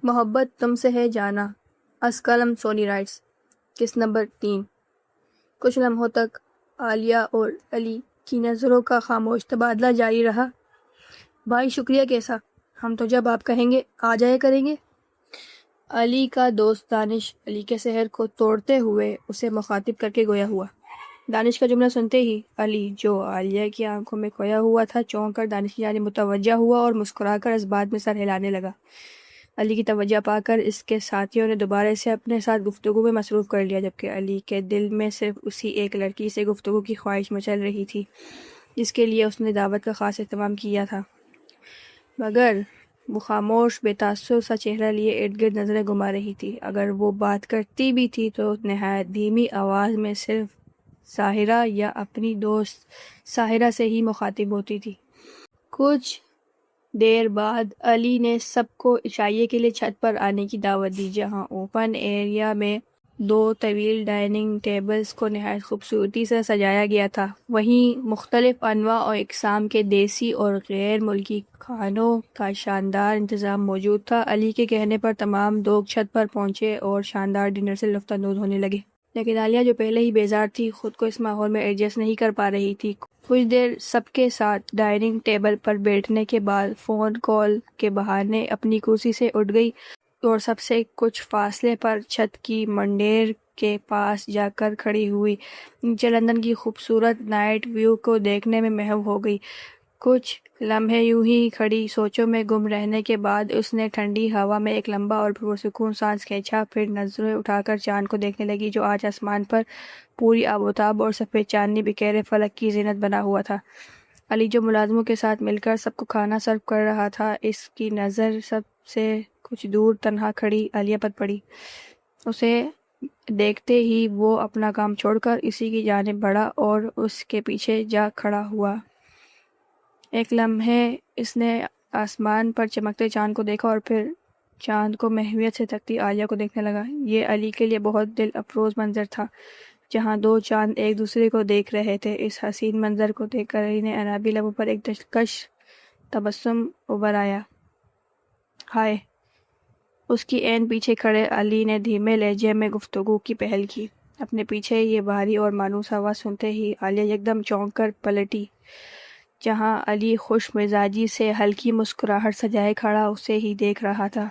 محبت تم سے ہے جانا، از کلم سونی رائٹس۔ قسط نمبر 3۔ کچھ لمحوں تک عالیہ اور علی کی نظروں کا خاموش تبادلہ جاری رہا۔ بھائی شکریہ، کیسا؟ ہم تو جب آپ کہیں گے آ جایا کریں گے۔ علی کا دوست دانش علی کے سحر کو توڑتے ہوئے اسے مخاطب کر کے گویا ہوا۔ دانش کا جملہ سنتے ہی علی، جو عالیہ کی آنکھوں میں کھویا ہوا تھا، چونک کر دانش کی جانب متوجہ ہوا اور مسکرا کر اس بات میں سر ہلانے لگا۔ علی کی توجہ پا کر اس کے ساتھیوں نے دوبارہ اسے اپنے ساتھ گفتگو میں مصروف کر لیا، جبکہ علی کے دل میں صرف اسی ایک لڑکی سے گفتگو کی خواہش مچل رہی تھی جس کے لیے اس نے دعوت کا خاص اہتمام کیا تھا، مگر وہ خاموش بے تاثر سا چہرہ لیے ارد گرد نظریں گھما رہی تھی۔ اگر وہ بات کرتی بھی تھی تو نہایت دھیمی آواز میں صرف ظاہرہ یا اپنی دوست ساحرہ سے ہی مخاطب ہوتی تھی۔ کچھ دیر بعد علی نے سب کو عشائیے کے لیے چھت پر آنے کی دعوت دی، جہاں اوپن ایریا میں 2 طویل ڈائننگ ٹیبلز کو نہایت خوبصورتی سے سجایا گیا تھا۔ وہیں مختلف انواع و اقسام کے دیسی اور غیر ملکی کھانوں کا شاندار انتظام موجود تھا۔ علی کے کہنے پر تمام لوگ چھت پر پہنچے اور شاندار ڈنر سے لطف اندوز ہونے لگے، لیکن عالیہ، جو پہلے ہی بیزار تھی، خود کو اس ماحول میں ایڈجسٹ نہیں کر پا رہی تھی۔ کچھ دیر سب کے ساتھ ڈائننگ ٹیبل پر بیٹھنے کے بعد فون کال کے بہانے اپنی کرسی سے اٹھ گئی اور سب سے کچھ فاصلے پر چھت کی منڈیر کے پاس جا کر کھڑی ہوئی نیچے لندن کی خوبصورت نائٹ ویو کو دیکھنے میں محو ہو گئی۔ کچھ لمحے یوں ہی کھڑی سوچوں میں گم رہنے کے بعد اس نے ٹھنڈی ہوا میں ایک لمبا اور پرسکون سانس کھینچا، پھر نظریں اٹھا کر چاند کو دیکھنے لگی، جو آج آسمان پر پوری آب و تاب اور سفید چاندنی بکھیرے فلک کی زینت بنا ہوا تھا۔ علی، جو ملازموں کے ساتھ مل کر سب کو کھانا سرو کر رہا تھا، اس کی نظر سب سے کچھ دور تنہا کھڑی عالیہ پر پڑی۔ اسے دیکھتے ہی وہ اپنا کام چھوڑ کر اسی کی جانب بڑھا اور اس کے پیچھے جا کھڑا ہوا۔ ایک لمحے اس نے آسمان پر چمکتے چاند کو دیکھا اور پھر چاند کو محویت سے تکتی عالیہ کو دیکھنے لگا۔ یہ علی کے لیے بہت دل افروز منظر تھا، جہاں 2 چاند ایک دوسرے کو دیکھ رہے تھے۔ اس حسین منظر کو دیکھ کر علی نے انابی لبوں پر ایک دلکش تبسم ابھر آیا۔ ہائے! اس کی عین پیچھے کھڑے علی نے دھیمے لہجے میں گفتگو کی پہل کی۔ اپنے پیچھے یہ بھاری اور مانوس آواز سنتے ہی عالیہ یکدم چونک کر پلٹی، جہاں علی خوش مزاجی سے ہلکی مسکراہٹ سجائے کھڑا اسے ہی دیکھ رہا تھا۔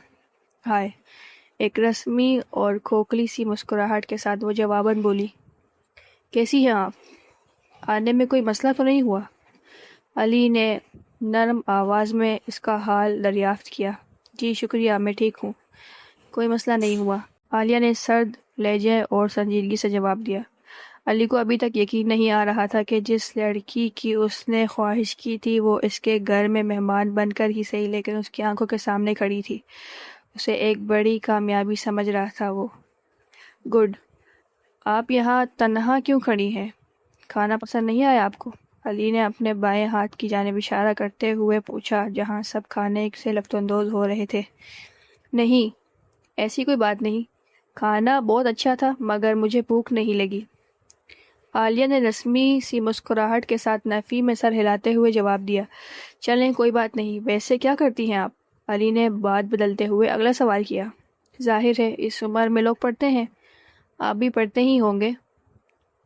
ہائے! ایک رسمی اور کھوکھلی سی مسکراہٹ کے ساتھ وہ جواباً بولی، کیسی ہیں آپ؟ آنے میں کوئی مسئلہ تو نہیں ہوا؟ علی نے نرم آواز میں اس کا حال دریافت کیا۔ جی شکریہ، میں ٹھیک ہوں، کوئی مسئلہ نہیں ہوا، عالیہ نے سرد لہجے اور سنجیدگی سے جواب دیا۔ علی کو ابھی تک یقین نہیں آ رہا تھا کہ جس لڑکی کی اس نے خواہش کی تھی وہ اس کے گھر میں مہمان بن کر ہی صحیح لیکن اس کی آنکھوں کے سامنے کھڑی تھی۔ اسے ایک بڑی کامیابی سمجھ رہا تھا وہ۔ گڈ، آپ یہاں تنہا کیوں کھڑی ہیں؟ کھانا پسند نہیں آیا آپ کو؟ علی نے اپنے بائیں ہاتھ کی جانب اشارہ کرتے ہوئے پوچھا، جہاں سب کھانے سے لطف اندوز ہو رہے تھے۔ نہیں، ایسی کوئی بات نہیں، کھانا بہت اچھا تھا مگر مجھے بھوک نہیں لگی۔ عالیہ نے رسمی سی مسکراہٹ کے ساتھ نفی میں سر ہلاتے ہوئے جواب دیا۔ چلیں کوئی بات نہیں، ویسے کیا کرتی ہیں آپ؟ علی نے بات بدلتے ہوئے اگلا سوال کیا۔ ظاہر ہے اس عمر میں لوگ پڑھتے ہیں، آپ بھی پڑھتے ہی ہوں گے۔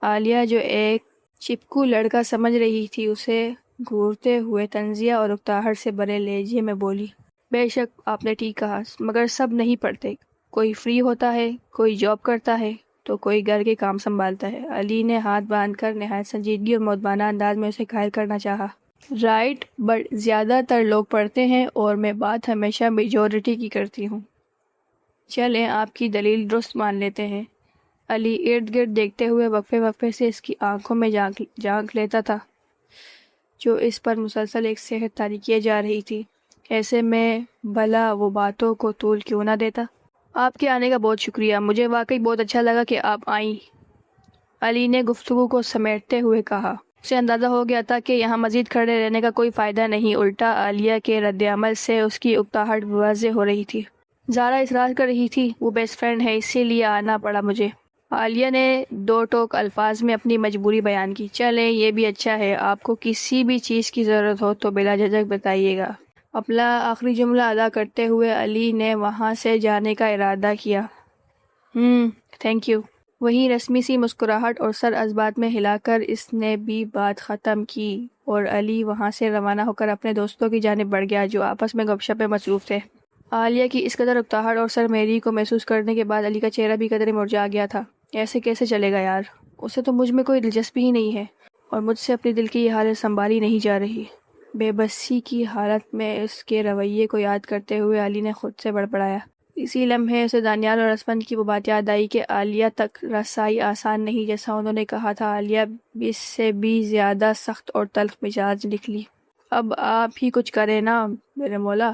عالیہ، جو ایک چپکو لڑکا سمجھ رہی تھی، اسے گھورتے ہوئے طنزیہ اور اکتاہٹ سے بھرے لہجے میں بولی، بے شک آپ نے ٹھیک کہا، مگر سب نہیں پڑھتے، کوئی فری ہوتا ہے، کوئی جاب کرتا ہے تو کوئی گھر کے کام سنبھالتا ہے۔ علی نے ہاتھ باندھ کر نہایت سنجیدگی اور مؤدبانہ انداز میں اسے قائل کرنا چاہا۔ رائٹ، بٹ زیادہ تر لوگ پڑھتے ہیں اور میں بات ہمیشہ میجورٹی کی کرتی ہوں۔ چلیں آپ کی دلیل درست مان لیتے ہیں۔ علی ارد گرد دیکھتے ہوئے وقفے وقفے سے اس کی آنکھوں میں جھانک لیتا تھا، جو اس پر مسلسل ایک صحت طاری کیے جا رہی تھی۔ ایسے میں بھلا وہ باتوں کو طول کیوں نہ دیتا؟ آپ کے آنے کا بہت شکریہ، مجھے واقعی بہت اچھا لگا کہ آپ آئیں، علی نے گفتگو کو سمیٹتے ہوئے کہا۔ اسے اندازہ ہو گیا تھا کہ یہاں مزید کھڑے رہنے کا کوئی فائدہ نہیں، الٹا عالیہ کے رد عمل سے اس کی اکتاہٹ واضح ہو رہی تھی۔ زارا اصرار کر رہی تھی، وہ بیسٹ فرینڈ ہے، اسی لیے آنا پڑا مجھے۔ عالیہ نے 2 ٹوک الفاظ میں اپنی مجبوری بیان کی۔ چلیں یہ بھی اچھا ہے، آپ کو کسی بھی چیز کی ضرورت ہو تو بلا جھجک بتائیے گا، اپنا آخری جملہ ادا کرتے ہوئے علی نے وہاں سے جانے کا ارادہ کیا۔ Thank you. وہی رسمی سی مسکراہٹ اور سر اس بات میں ہلا کر اس نے بھی بات ختم کی اور علی وہاں سے روانہ ہو کر اپنے دوستوں کی جانب بڑھ گیا جو آپس میں گپ شپ میں مصروف تھے۔ عالیہ کی اس قدر اکتاہٹ اور سر میری کو محسوس کرنے کے بعد علی کا چہرہ بھی قدرے مرجھا گیا تھا۔ ایسے کیسے چلے گا یار، اسے تو مجھ میں کوئی دلچسپی ہی نہیں ہے اور مجھ سے اپنے دل کی یہ حالت سنبھالی نہیں جا رہی۔ بے بسی کی حالت میں اس کے رویے کو یاد کرتے ہوئے علی نے خود سے بڑبڑایا۔ اسی لمحے اسے دانیال اور اسفند کی وہ بات یاد آئی کہ عالیہ تک رسائی آسان نہیں، جیسا انہوں نے کہا تھا۔ عالیہ اس سے بھی زیادہ سخت اور تلخ مزاج نکلی۔ اب آپ ہی کچھ کریں نا میرے مولا،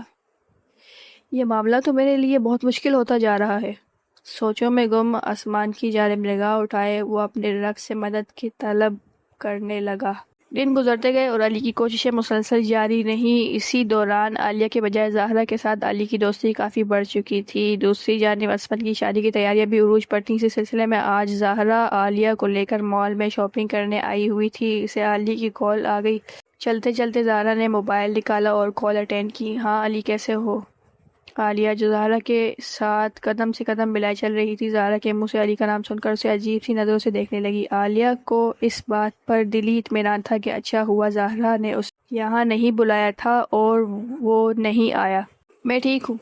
یہ معاملہ تو میرے لیے بہت مشکل ہوتا جا رہا ہے۔ سوچوں میں گم آسمان کی جانب نگاہ اٹھائے وہ اپنے رب سے مدد کی طلب کرنے لگا۔ دن گزرتے گئے اور علی کی کوششیں مسلسل جاری رہیں۔ اسی دوران عالیہ کے بجائے زہرا کے ساتھ علی کی دوستی کافی بڑھ چکی تھی۔ دوسری جانب اسفند کی شادی کی تیاریاں بھی عروج پر تھیں۔ اسی سلسلے میں آج زہرا عالیہ کو لے کر مال میں شاپنگ کرنے آئی ہوئی تھی۔ اسے علی کی کال آ گئی۔ چلتے چلتے زہرا نے موبائل نکالا اور کال اٹینڈ کی۔ ہاں علی، کیسے ہو؟ عالیہ، جو زہرا کے ساتھ قدم سے قدم ملائے چل رہی تھی، زہرا کے منہ سے علی کا نام سن کر اسے عجیب سی نظروں سے دیکھنے لگی۔ عالیہ کو اس بات پر دلی اطمینان تھا کہ اچھا ہوا زہرا نے اسے یہاں نہیں بلایا تھا اور وہ نہیں آیا۔ میں ٹھیک ہوں،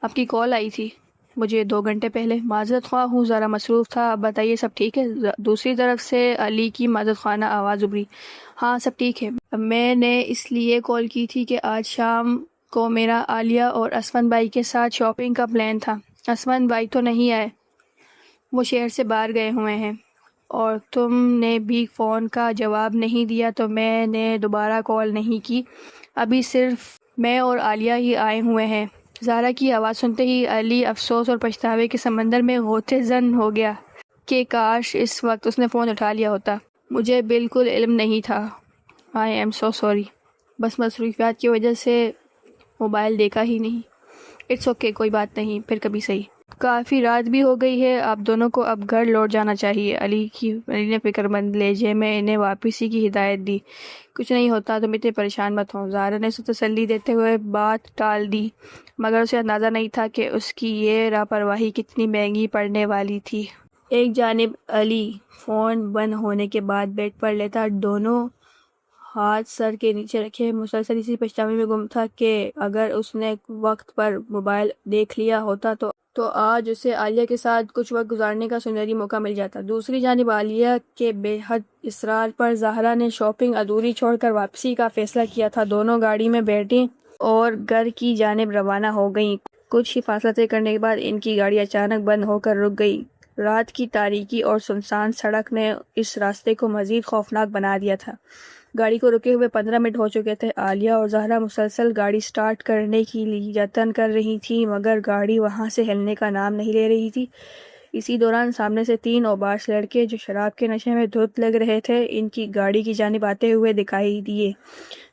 آپ کی کال آئی تھی مجھے 2 گھنٹے پہلے۔ معذرت خواہ ہوں، ذرا مصروف تھا۔ اب بتائیے سب ٹھیک ہے؟ دوسری طرف سے علی کی معذرت خواہانہ آواز ابھری۔ ہاں سب ٹھیک ہے۔ میں نے اس لیے کال کی تھی کہ آج شام کو میرا عالیہ اور اسفند بھائی کے ساتھ شاپنگ کا پلان تھا۔ اسفند بھائی تو نہیں آئے، وہ شہر سے باہر گئے ہوئے ہیں، اور تم نے بھی فون کا جواب نہیں دیا تو میں نے دوبارہ کال نہیں کی۔ ابھی صرف میں اور عالیہ ہی آئے ہوئے ہیں۔ زہرا کی آواز سنتے ہی علی افسوس اور پچھتاوے کے سمندر میں غوطہ زن ہو گیا کہ کاش اس وقت اس نے فون اٹھا لیا ہوتا۔ مجھے بالکل علم نہیں تھا۔ آئی ایم سو سوری، بس مصروفیات کی وجہ سے موبائل دیکھا ہی نہیں۔ اٹس اوکے، کوئی بات نہیں، پھر کبھی صحیح۔ کافی رات بھی ہو گئی ہے، آپ دونوں کو اب گھر لوٹ جانا چاہیے۔ علی نے فکر مند لہجے میں انہیں واپسی کی ہدایت دی۔ کچھ نہیں ہوتا، تم اتنے پریشان مت ہو، زہرا نے اسے تسلی دیتے ہوئے بات ٹال دی، مگر اسے اندازہ نہیں تھا کہ اس کی یہ لاپرواہی کتنی مہنگی پڑنے والی تھی۔ ایک جانب علی فون بند ہونے کے بعد بیڈ پر لیٹا دونوں ہاتھ سر کے نیچے رکھے مسلسل اسی پچھتاوے میں گم تھا کہ اگر اس نے وقت پر موبائل دیکھ لیا ہوتا تو آج اسے عالیہ کے ساتھ کچھ وقت گزارنے کا سنہری موقع مل جاتا۔ دوسری جانب عالیہ کے بے حد اصرار پر زہرا نے شاپنگ ادھوری چھوڑ کر واپسی کا فیصلہ کیا تھا۔ دونوں گاڑی میں بیٹھیں اور گھر کی جانب روانہ ہو گئیں۔ کچھ ہی فاصلہ طے کرنے کے بعد ان کی گاڑی اچانک بند ہو کر رک گئی۔ رات کی تاریکی اور سنسان سڑک نے اس راستے کو مزید خوفناک بنا دیا تھا۔ گاڑی کو رکے ہوئے 15 منٹ ہو چکے تھے۔ عالیہ اور زہرا مسلسل گاڑی سٹارٹ کرنے کی یتن کر رہی تھیں، مگر گاڑی وہاں سے ہلنے کا نام نہیں لے رہی تھی۔ اسی دوران سامنے سے 3 اوباش لڑکے جو شراب کے نشے میں دھت لگ رہے تھے ان کی گاڑی کی جانب آتے ہوئے دکھائی دیے۔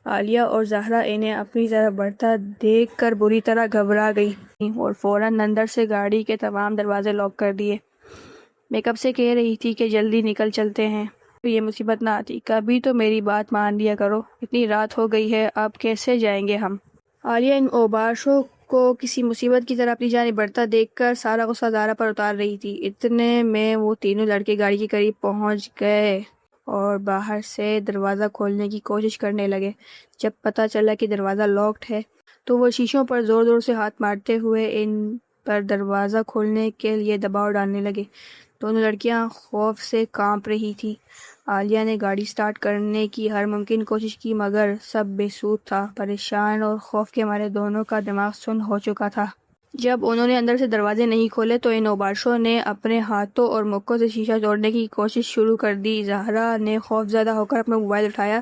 عالیہ اور زہرا انہیں اپنی طرف بڑھتا دیکھ کر بری طرح گھبرا گئی اور فوراً اندر سے گاڑی کے تمام دروازے لاک کر دیے۔ میں کب سے کہہ رہی تھی کہ جلدی نکل چلتے ہیں تو یہ مصیبت نہ آتی، کبھی تو میری بات مان لیا کرو، اتنی رات ہو گئی ہے، اب کیسے جائیں گے ہم؟ عالیہ ان اوباشوں کو کسی مصیبت کی طرح اپنی جانب بڑھتا دیکھ کر سارا غصہ زہرا پر اتار رہی تھی۔ اتنے میں وہ تینوں لڑکے گاڑی کے قریب پہنچ گئے اور باہر سے دروازہ کھولنے کی کوشش کرنے لگے۔ جب پتہ چلا کہ دروازہ لاکڈ ہے تو وہ شیشوں پر زور زور سے ہاتھ مارتے ہوئے ان پر دروازہ کھولنے کے لیے دباؤ ڈالنے لگے۔ دونوں لڑکیاں خوف سے کانپ رہی تھیں۔ عالیہ نے گاڑی سٹارٹ کرنے کی ہر ممکن کوشش کی مگر سب بے سود تھا۔ پریشان اور خوف کے مارے دونوں کا دماغ سن ہو چکا تھا۔ جب انہوں نے اندر سے دروازے نہیں کھولے تو ان اوباشوں نے اپنے ہاتھوں اور مکوں سے شیشہ توڑنے کی کوشش شروع کر دی۔ زہرا نے خوف زدہ ہو کر اپنا موبائل اٹھایا۔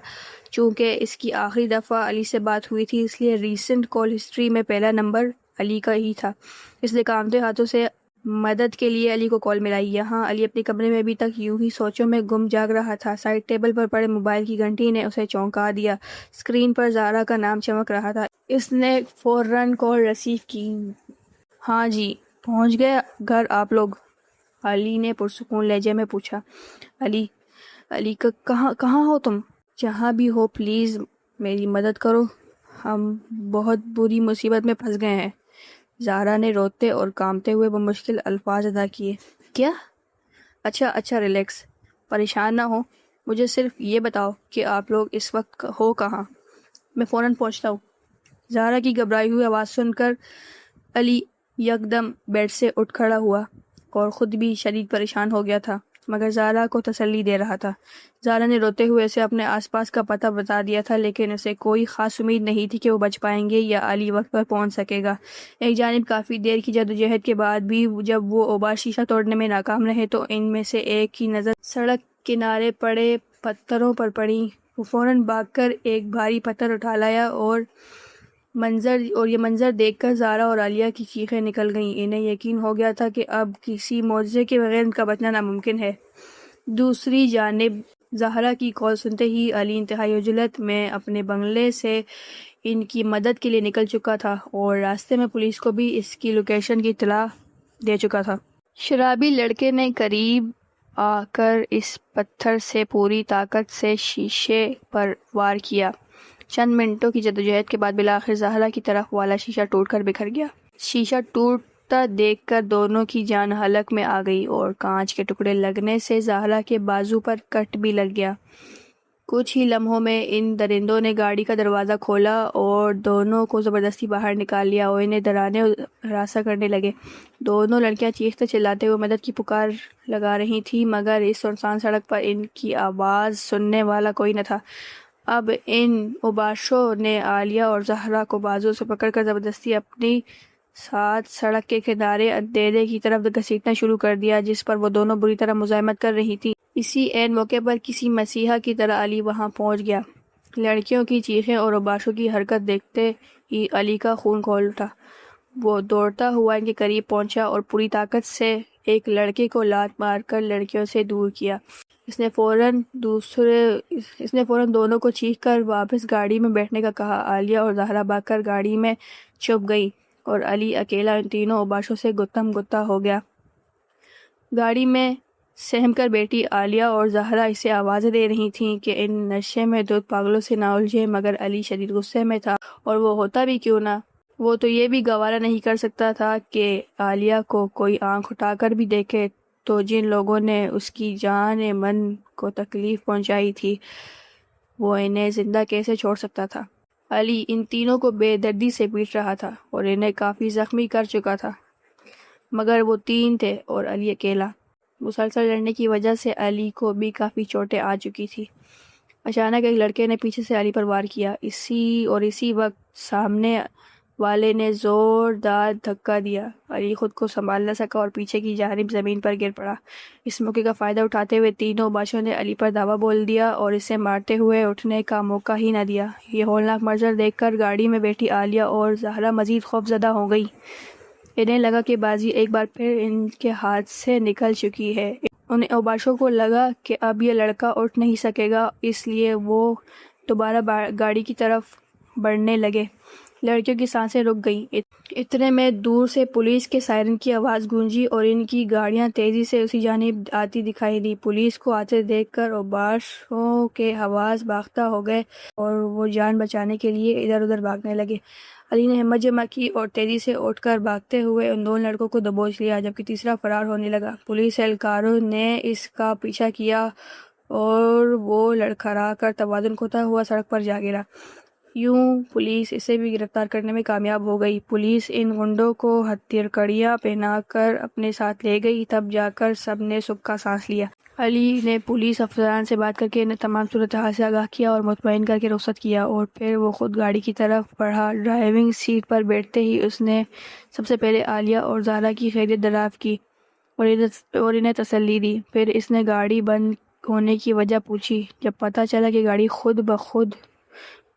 چونکہ اس کی آخری دفعہ علی سے بات ہوئی تھی اس لیے ریسنٹ کال ہسٹری میں پہلا نمبر علی کا ہی تھا، اس لیے کانپتے ہاتھوں سے مدد کے لیے علی کو کال ملائی۔ یہاں علی اپنے کمرے میں ابھی تک یوں ہی سوچوں میں گم جاگ رہا تھا۔ سائڈ ٹیبل پر پڑے موبائل کی گھنٹی نے اسے چونکا دیا۔ اسکرین پر زہرا کا نام چمک رہا تھا۔ اس نے فوراً کال ریسیو کی۔ ہاں جی، پہنچ گئے گھر آپ لوگ؟ علی نے پرسکون لہجے میں پوچھا۔ علی کہاں ہو تم؟ جہاں بھی ہو پلیز میری مدد کرو، ہم بہت بری مصیبت میں پھنس گئے ہیں۔ زہرا نے روتے اور کانپتے ہوئے بمشکل الفاظ ادا کیے۔ کیا؟ اچھا ریلیکس، پریشان نہ ہو، مجھے صرف یہ بتاؤ کہ آپ لوگ اس وقت ہو کہاں؟ میں فوراً پہنچتا ہوں۔ زہرا کی گھبرائی ہوئی آواز سن کر علی یکدم بیڈ سے اٹھ کھڑا ہوا اور خود بھی شدید پریشان ہو گیا تھا، مگر زہرا کو تسلی دے رہا تھا۔ زہرا نے روتے ہوئے اسے اپنے آس پاس کا پتہ بتا دیا تھا، لیکن اسے کوئی خاص امید نہیں تھی کہ وہ بچ پائیں گے یا علی وقت پر پہنچ سکے گا۔ ایک جانب کافی دیر کی جدوجہد کے بعد بھی جب وہ اوباش شیشہ توڑنے میں ناکام رہے تو ان میں سے ایک کی نظر سڑک کنارے پڑے پتھروں پر پڑی۔ وہ فوراً بھاگ کر ایک بھاری پتھر اٹھا لایا اور یہ منظر دیکھ کر زہرا اور عالیہ کی چیخیں نکل گئیں۔ انہیں یقین ہو گیا تھا کہ اب کسی معجزے کے بغیر ان کا بچنا ناممکن ہے۔ دوسری جانب زہرا کی کال سنتے ہی علی انتہائی عجلت میں اپنے بنگلے سے ان کی مدد کے لیے نکل چکا تھا اور راستے میں پولیس کو بھی اس کی لوکیشن کی اطلاع دے چکا تھا۔ شرابی لڑکے نے قریب آ کر اس پتھر سے پوری طاقت سے شیشے پر وار کیا۔ چند منٹوں کی جدوجہد کے بعد بالآخر زہرا کی طرف والا شیشہ ٹوٹ کر بکھر گیا۔ شیشہ ٹوٹتا دیکھ کر دونوں کی جان حلق میں آ گئی اور کانچ کے ٹکڑے لگنے سے زہرا کے بازو پر کٹ بھی لگ گیا۔ کچھ ہی لمحوں میں ان درندوں نے گاڑی کا دروازہ کھولا اور دونوں کو زبردستی باہر نکال لیا اور انہیں ڈرانے اور ہراساں کرنے لگے۔ دونوں لڑکیاں چیختے چلاتے ہوئے مدد کی پکار لگا رہی تھیں، مگر اس سنسان سڑک پر ان کی آواز سننے والا کوئی نہ تھا۔ اب ان اوباشوں نے عالیہ اور زہرا کو بازو سے پکڑ کر زبردستی اپنی ساتھ سڑک کے کنارے اندھیرے کی طرف گھسیٹنا شروع کر دیا، جس پر وہ دونوں بری طرح مزاحمت کر رہی تھی۔ اسی عین موقع پر کسی مسیحا کی طرح علی وہاں پہنچ گیا۔ لڑکیوں کی چیخیں اور اوباشوں کی حرکت دیکھتے ہی علی کا خون کھول اٹھا۔ وہ دوڑتا ہوا ان کے قریب پہنچا اور پوری طاقت سے ایک لڑکے کو لات مار کر لڑکیوں سے دور کیا۔ اس نے فوراً دونوں کو چیخ کر واپس گاڑی میں بیٹھنے کا کہا۔ عالیہ اور زہرا بھاگ کر گاڑی میں چھپ گئی اور علی اکیلا ان تینوں اوباشوں سے گتم گتا ہو گیا۔ گاڑی میں سہم کر بیٹھی عالیہ اور زہرا اسے آوازیں دے رہی تھیں کہ ان نشے میں دھت پاگلوں سے نہ الجھے، مگر علی شدید غصے میں تھا، اور وہ ہوتا بھی کیوں نہ، وہ تو یہ بھی گوارا نہیں کر سکتا تھا کہ عالیہ کو کوئی آنکھ اٹھا کر بھی دیکھے تو جن لوگوں نے اس کی جان من کو تکلیف پہنچائی تھی وہ انہیں زندہ کیسے چھوڑ سکتا تھا۔ علی ان تینوں کو بے دردی سے پیٹ رہا تھا اور انہیں کافی زخمی کر چکا تھا، مگر وہ تین تھے اور علی اکیلا۔ مسلسل لڑنے کی وجہ سے علی کو بھی کافی چوٹیں آ چکی تھی۔ اچانک ایک لڑکے نے پیچھے سے علی پر وار کیا۔ اسی وقت سامنے والے نے زوردار دھکا دیا۔ علی خود کو سنبھال نہ سکا اور پیچھے کی جانب زمین پر گر پڑا۔ اس موقع کا فائدہ اٹھاتے ہوئے تینوں اوباشوں نے علی پر دھاوا بول دیا اور اسے مارتے ہوئے اٹھنے کا موقع ہی نہ دیا۔ یہ ہولناک منظر دیکھ کر گاڑی میں بیٹھی عالیہ اور زہرا مزید خوفزدہ ہو گئی۔ انہیں لگا کہ بازی ایک بار پھر ان کے ہاتھ سے نکل چکی ہے۔ ان اوباشوں کو لگا کہ اب یہ لڑکا اٹھ نہیں سکے گا، اس لیے وہ دوبارہ گاڑی کی طرف بڑھنے لگے۔ لڑکیوں کی سانسیں رک گئیں۔ اتنے میں دور سے پولیس کے سائرن کی آواز گونجی اور ان کی گاڑیاں تیزی سے اسی جانب آتی دکھائی دی۔ پولیس کو آتے دیکھ کر اوباشوں کے حواس باختہ ہو گئے اور وہ جان بچانے کے لیے ادھر ادھر بھاگنے لگے۔ علی نے ہمت جمع کی اور تیزی سے اٹھ کر بھاگتے ہوئے ان دونوں لڑکوں کو دبوچ لیا، جبکہ تیسرا فرار ہونے لگا۔ پولیس اہلکاروں نے اس کا پیچھا کیا اور وہ لڑکھڑا کر توازن کھوتا ہوا سڑک پر جا گرا۔ یوں پولیس اسے بھی گرفتار کرنے میں کامیاب ہو گئی۔ پولیس ان غنڈوں کو ہتھکڑیاں پہنا کر اپنے ساتھ لے گئی، تب جا کر سب نے سکھ کا سانس لیا۔ علی نے پولیس افسران سے بات کر کے انہیں تمام صورتحال سے آگاہ کیا اور مطمئن کر کے رخصت کیا، اور پھر وہ خود گاڑی کی طرف بڑھا۔ ڈرائیونگ سیٹ پر بیٹھتے ہی اس نے سب سے پہلے عالیہ اور زہرا کی خیریت دریافت کی اور انہیں تسلی دی۔ پھر اس نے گاڑی بند ہونے کی وجہ پوچھی۔ جب پتہ چلا کہ گاڑی خود بخود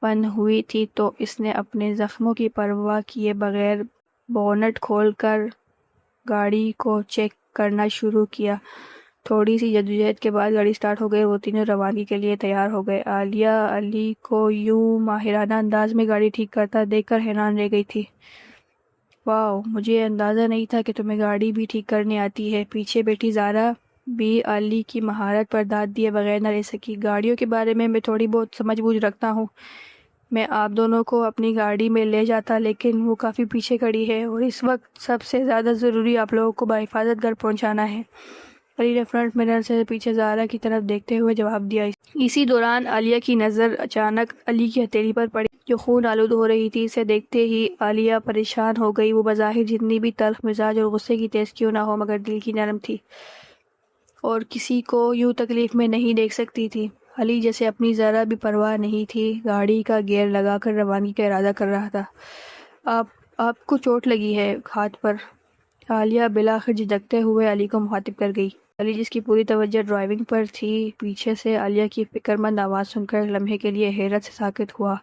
بند ہوئی تھی تو اس نے اپنے زخموں کی پرواہ کیے بغیر بونٹ کھول کر گاڑی کو چیک کرنا شروع کیا۔ تھوڑی سی جدوجہد کے بعد گاڑی سٹارٹ ہو گئی۔ وہ تینوں روانگی کے لیے تیار ہو گئے۔ عالیہ علی کو یوں ماہرانہ انداز میں گاڑی ٹھیک کرتا دیکھ کر حیران رہ گئی تھی۔ واؤ، مجھے اندازہ نہیں تھا کہ تمہیں گاڑی بھی ٹھیک کرنے آتی ہے۔ پیچھے بیٹھی زہرا بھی علی کی مہارت پر داد دیے بغیر نہ رہ سکی۔ گاڑیوں کے بارے میں تھوڑی بہت سمجھ بوجھ رکھتا ہوں، میں آپ دونوں کو اپنی گاڑی میں لے جاتا، لیکن وہ کافی پیچھے کھڑی ہے اور اس وقت سب سے زیادہ ضروری آپ لوگوں کو بحفاظت گھر پہنچانا ہے۔ علی نے فرنٹ مرر سے پیچھے زہرا کی طرف دیکھتے ہوئے جواب دیا۔ اسی دوران عالیہ کی نظر اچانک علی کی ہتھیلی پر پڑی جو خون آلود ہو رہی تھی۔ اسے دیکھتے ہی عالیہ پریشان ہو گئی۔ وہ بظاہر جتنی بھی تلخ مزاج اور غصے کی تیز کیوں نہ ہو، مگر دل کی نرم تھی اور کسی کو یوں تکلیف میں نہیں دیکھ سکتی تھی۔ علی جیسے اپنی ذرا بھی پرواہ نہیں تھی، گاڑی کا گیئر لگا کر روانگی کا ارادہ کر رہا تھا۔ آپ کو چوٹ لگی ہے ہاتھ پر؟ عالیہ بلاخر جھجکتے ہوئے علی کو مخاطب کر گئی۔ علی جس کی پوری توجہ ڈرائیونگ پر تھی، پیچھے سے عالیہ کی فکر مند آواز سن کر لمحے کے لیے حیرت سے ساکت ہوا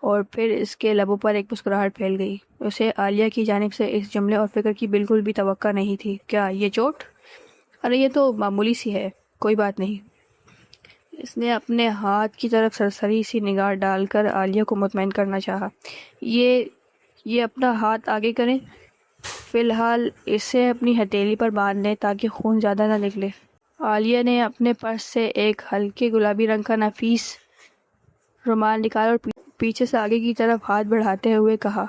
اور پھر اس کے لبوں پر ایک مسکراہٹ پھیل گئی۔ اسے عالیہ کی جانب سے اس جملے اور فکر کی بالکل بھی توقع نہیں تھی۔ کیا یہ چوٹ؟ ارے یہ تو معمولی سی ہے، کوئی بات نہیں۔ اس نے اپنے ہاتھ کی طرف سرسری سی نگاہ ڈال کر عالیہ کو مطمئن کرنا چاہا۔ یہ اپنا ہاتھ آگے کریں، فی الحال اسے اپنی ہتھیلی پر باندھ لیں تاکہ خون زیادہ نہ نکلے۔ عالیہ نے اپنے پرس سے ایک ہلکے گلابی رنگ کا نفیس رومال نکالا اور پیچھے سے آگے کی طرف ہاتھ بڑھاتے ہوئے کہا،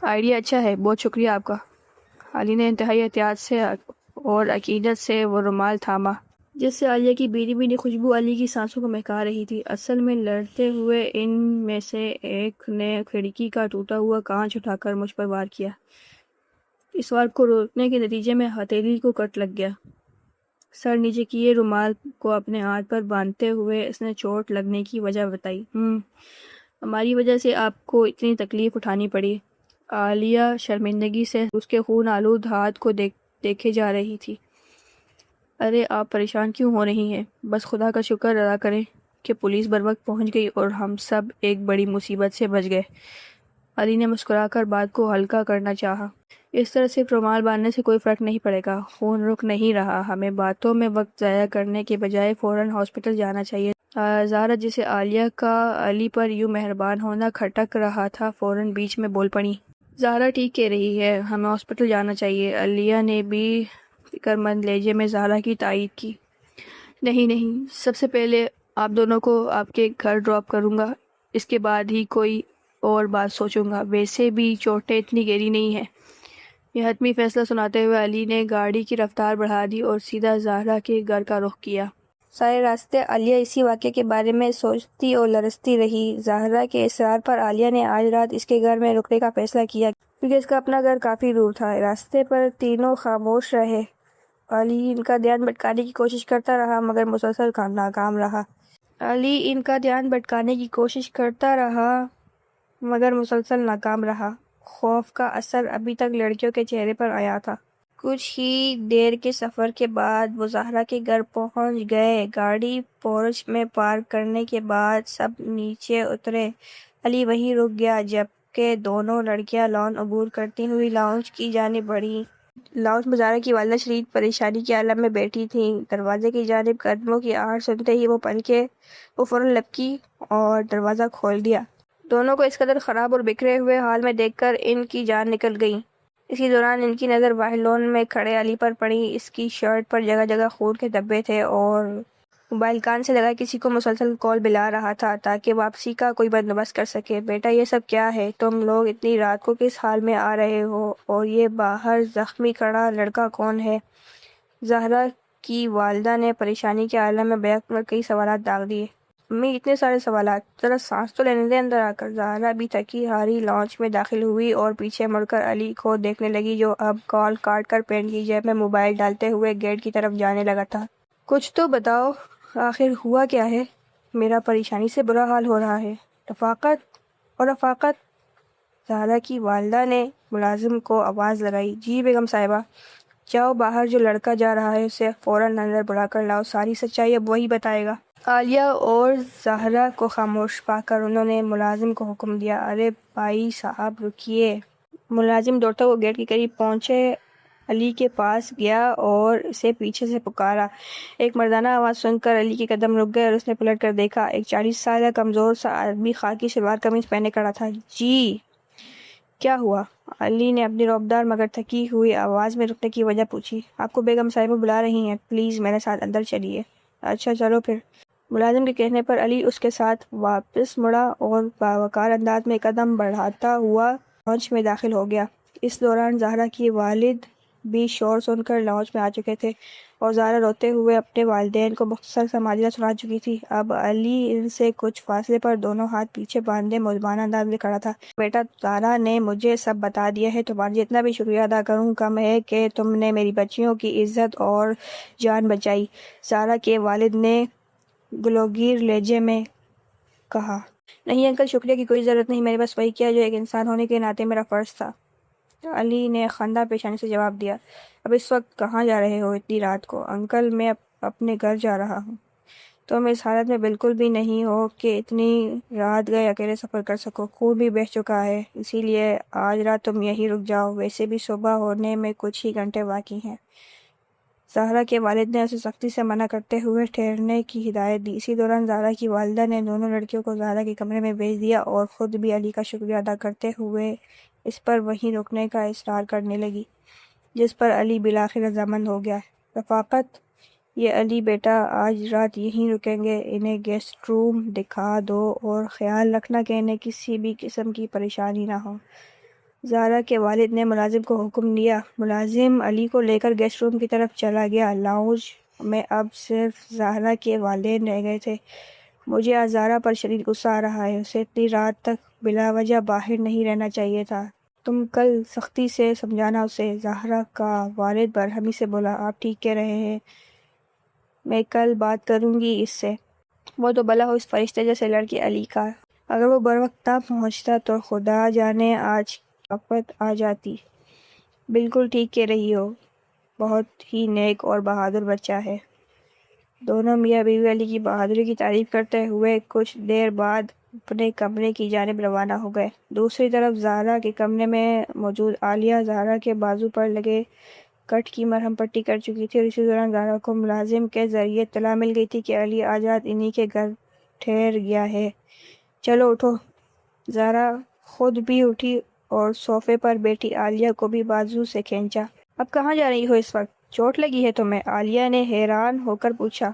آئیڈیا اچھا ہے، بہت شکریہ آپ کا۔ علی نے انتہائی احتیاط سے اور عقیدت سے وہ رومال تھاما جس سے عالیہ کی بھیری بھیری خوشبو علی کی سانسوں کو مہکا رہی تھی۔ اصل میں لڑتے ہوئے ان میں سے ایک نے کھڑکی کا ٹوٹا ہوا کانچ اٹھا کر مجھ پر وار کیا۔ اس وار کو روکنے کے نتیجے میں ہتھیلی کو کٹ لگ گیا۔ سر نیچے کیے رومال کو اپنے ہاتھ پر باندھتے ہوئے اس نے چوٹ لگنے کی وجہ بتائی۔ ہماری وجہ سے آپ کو اتنی تکلیف اٹھانی پڑی۔ عالیہ شرمندگی سے اس کے خون آلود ہاتھ کو دیکھے جا رہی تھی۔ ارے آپ پریشان کیوں ہو رہی ہیں؟ بس خدا کا شکر ادا کریں کہ پولیس بروقت پہنچ گئی اور ہم سب ایک بڑی مصیبت سے بچ گئے۔ علی نے مسکرا کر بات کو ہلکا کرنا چاہا۔ اس طرح صرف رومال باندھنے سے کوئی فرق نہیں پڑے گا، خون رک نہیں رہا، ہمیں باتوں میں وقت ضائع کرنے کے بجائے فوراً ہاسپٹل جانا چاہیے۔ زہرا جسے عالیہ کا علی پر یوں مہربان ہونا کھٹک رہا تھا، فوراً بیچ میں بول پڑی۔ زہرا ٹھیک کہہ رہی ہے، ہمیں ہاسپٹل جانا چاہیے۔ عالیہ نے بھی فکر مند لہجے میں زہرا کی تائید کی۔ نہیں، سب سے پہلے آپ دونوں کو آپ کے گھر ڈراپ کروں گا، اس کے بعد ہی کوئی اور بات سوچوں گا۔ ویسے بھی چوٹیں اتنی گہری نہیں ہیں۔ یہ حتمی فیصلہ سناتے ہوئے علی نے گاڑی کی رفتار بڑھا دی اور سیدھا زہرا کے گھر کا رخ کیا۔ سارے راستے عالیہ اسی واقعے کے بارے میں سوچتی اور لرزتی رہی۔ زہرا کے اصرار پر عالیہ نے آج رات اس کے گھر میں رکنے کا فیصلہ کیا کیونکہ اس کا اپنا گھر کافی دور تھا۔ راستے پر تینوں خاموش رہے۔ علی ان کا دھیان بھٹکانے کی کوشش کرتا رہا مگر مسلسل ناکام رہا۔ خوف کا اثر ابھی تک لڑکیوں کے چہرے پر آیا تھا۔ کچھ ہی دیر کے سفر کے بعد وہ زہرا کے گھر پہنچ گئے۔ گاڑی پورچ میں پارک کرنے کے بعد سب نیچے اترے۔ علی وہیں رک گیا جبکہ دونوں لڑکیاں لان عبور کرتی ہوئی لاؤنج کی جانب بڑھیں۔ لاؤنج میں زہرا کی والدہ شدید پریشانی کے عالم میں بیٹھی تھیں۔ دروازے کی جانب قدموں کی آہٹ سنتے ہی وہ فوراً لپکی اور دروازہ کھول دیا۔ دونوں کو اس قدر خراب اور بکھرے ہوئے حال میں دیکھ کر ان کی جان نکل گئی۔ اسی دوران ان کی نظر واحد لون میں کھڑے علی پر پڑی۔ اس کی شرٹ پر جگہ جگہ خون کے دھبے تھے اور موبائل کان سے لگا کسی کو مسلسل کال ملا رہا تھا تاکہ واپسی کا کوئی بندوبست کر سکے۔ بیٹا یہ سب کیا ہے؟ تم لوگ اتنی رات کو کس حال میں آ رہے ہو اور یہ باہر زخمی کھڑا لڑکا کون ہے؟ زہرا کی والدہ نے پریشانی کے عالم میں بیک پر کئی سوالات داغ دیے۔ امی اتنے سارے سوالات، ذرا سانس تو لینے دے اندر آ کر۔ زہرا بھی تھکی ہاری لاؤنج میں داخل ہوئی اور پیچھے مڑ کر علی کو دیکھنے لگی جو اب کال کاٹ کر پینٹ کی جیب میں موبائل ڈالتے ہوئے گیٹ کی طرف جانے لگا تھا۔ کچھ تو بتاؤ، آخر ہوا کیا ہے؟ میرا پریشانی سے برا حال ہو رہا ہے۔ رفاقت زہرا کی والدہ نے ملازم کو آواز لگائی۔ جی بیگم صاحبہ، جاؤ باہر جو لڑکا جا رہا ہے اسے فوراً اندر بلا کر لاؤ، ساری سچائی اب وہی بتائے گا۔ عالیہ اور زہرا کو خاموش پا کر انہوں نے ملازم کو حکم دیا۔ ارے بھائی صاحب رکیے۔ ملازم دوڑتا ہوا گیٹ کے قریب پہنچے، علی کے پاس گیا اور اسے پیچھے سے پکارا۔ ایک مردانہ آواز سن کر علی کے قدم رک گئے اور اس نے پلٹ کر دیکھا۔ ایک 40 سالہ کمزور سا آدمی خاکی شلوار قمیض پہنے کھڑا تھا۔ جی کیا ہوا؟ علی نے اپنی رعبدار مگر تھکی ہوئی آواز میں رکنے کی وجہ پوچھی۔ آپ کو بیگم صاحبہ بلا رہی ہیں، پلیز میرے ساتھ اندر چلیے۔ اچھا چلو پھر۔ ملازم کے کہنے پر علی اس کے ساتھ واپس مڑا اور باوقار انداز میں قدم بڑھاتا ہوا لاؤنج میں داخل ہو گیا۔ اس دوران زہرا کی والد بھی شور سن کر لاؤنج میں آ چکے تھے اور زہرا روتے ہوئے اپنے والدین کو مختصر سا ماجرا سنا چکی تھی۔ اب علی ان سے کچھ فاصلے پر دونوں ہاتھ پیچھے باندھے مؤدبانہ انداز میں کھڑا تھا۔ بیٹا، زہرا نے مجھے سب بتا دیا ہے، تمہارا جتنا بھی شکریہ ادا کروں کم ہے کہ تم نے میری بچیوں کی عزت اور جان بچائی۔ زہرا کے والد نے گلوگیر لہجے میں کہا۔ نہیں انکل، شکریہ کی کوئی ضرورت نہیں، میں نے بس وہی کیا جو ایک انسان ہونے کے ناطے میرا فرض تھا۔ علی نے خندہ پیشانی سے جواب دیا۔ اب اس وقت کہاں جا رہے ہو اتنی رات کو؟ انکل، میں اپنے گھر جا رہا ہوں۔ تم اس حالت میں بالکل بھی نہیں ہو کہ اتنی رات گئے اکیلے سفر کر سکو۔ خون بھی بہہ چکا ہے، اسی لیے آج رات تم یہیں رک جاؤ، ویسے بھی صبح ہونے میں کچھ ہی گھنٹے باقی ہیں۔ زہرا کے والد نے اسے سختی سے منع کرتے ہوئے ٹھہرنے کی ہدایت دی۔ اسی دوران زہرا کی والدہ نے دونوں لڑکیوں کو زہرا کے کمرے میں بھیج دیا اور خود بھی علی کا شکریہ ادا کرتے ہوئے اس پر وہیں رکنے کا اصرار کرنے لگی، جس پر علی بالآخر رضامند ہو گیا۔ رفاقت، یہ علی بیٹا آج رات یہیں رکیں گے، انہیں گیسٹ روم دکھا دو اور خیال رکھنا کہ انہیں کسی بھی قسم کی پریشانی نہ ہو۔ زہرا کے والد نے ملازم کو حکم دیا۔ ملازم علی کو لے کر گیسٹ روم کی طرف چلا گیا۔ لاؤنج میں اب صرف زہرا کے والدین رہ گئے تھے۔ مجھے آج زہرا پر شدید غصہ آ رہا ہے، اسے اتنی رات تک بلا وجہ باہر نہیں رہنا چاہیے تھا، تم کل سختی سے سمجھانا اسے۔ زہرا کا والد برہمی سے بولا۔ آپ ٹھیک کہہ رہے ہیں، میں کل بات کروں گی اس سے۔ وہ تو بھلا ہو اس فرشتے جیسے لڑکے علی کا، اگر وہ بروقت نہ پہنچتا تو خدا جانے آج آفت آ جاتی۔ بالکل ٹھیک کہہ رہی ہو، بہت ہی نیک اور بہادر بچہ ہے۔ دونوں میاں بیوی علی کی بہادری کی تعریف کرتے ہوئے کچھ دیر بعد اپنے کمرے کی جانب روانہ ہو گئے۔ دوسری طرف زہرا کے کمرے میں موجود عالیہ زہرا کے بازو پر لگے کٹ کی مرہم پٹی کر چکی تھی اور اسی دوران زہرا کو ملازم کے ذریعے اطلاع مل گئی تھی کہ علی آج رات انہی کے گھر ٹھہر گیا ہے۔ چلو اٹھو۔ زہرا خود بھی اٹھی اور صوفے پر بیٹھی عالیہ کو بھی بازو سے کھینچا۔ اب کہاں جا رہی ہو اس وقت؟ چوٹ لگی ہے تمہیں؟ عالیہ نے حیران ہو کر پوچھا۔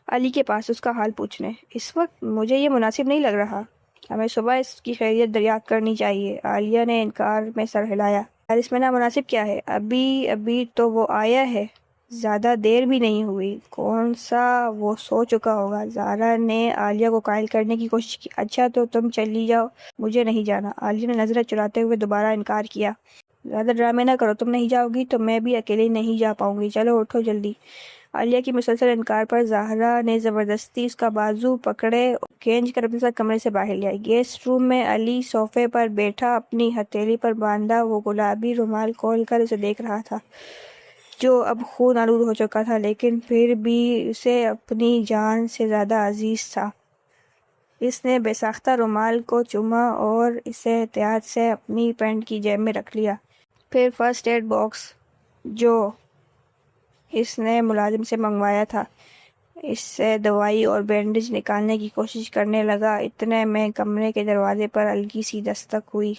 علی کے پاس اس کا حال پوچھنے؟ اس وقت مجھے یہ مناسب نہیں لگ رہا، ہمیں صبح اس کی خیریت دریافت کرنی چاہیے۔ عالیہ نے انکار میں سر ہلایا۔ یار اس میں نامناسب کیا ہے؟ ابھی تو وہ آیا ہے، زیادہ دیر بھی نہیں ہوئی، کون سا وہ سو چکا ہوگا۔ زہرا نے عالیہ کو قائل کرنے کی کوشش کی۔ اچھا تو تم چلی جاؤ، مجھے نہیں جانا۔ عالیہ نے نظریں چراتے ہوئے دوبارہ انکار کیا۔ زیادہ ڈرامے نہ کرو، تم نہیں جاؤ گی تو میں بھی اکیلے نہیں جا پاؤں گی، چلو اٹھو جلدی۔ عالیہ کی مسلسل انکار پر زہرا نے زبردستی اس کا بازو پکڑے اور کھینچ کر اپنے ساتھ کمرے سے باہر لیا۔ گیسٹ روم میں علی صوفے پر بیٹھا اپنی ہتھیلی پر باندھا وہ گلابی رومال کھول کر اسے دیکھ رہا تھا، جو اب خون آلود ہو چکا تھا لیکن پھر بھی اسے اپنی جان سے زیادہ عزیز تھا۔ اس نے بے ساختہ رومال کو چوما اور اسے احتیاط سے اپنی پینٹ کی جیب میں رکھ لیا۔ پھر فرسٹ ایڈ باکس جو اس نے ملازم سے منگوایا تھا، اس سے دوائی اور بینڈیج نکالنے کی کوشش کرنے لگا۔ اتنے میں کمرے کے دروازے پر ہلکی سی دستک ہوئی۔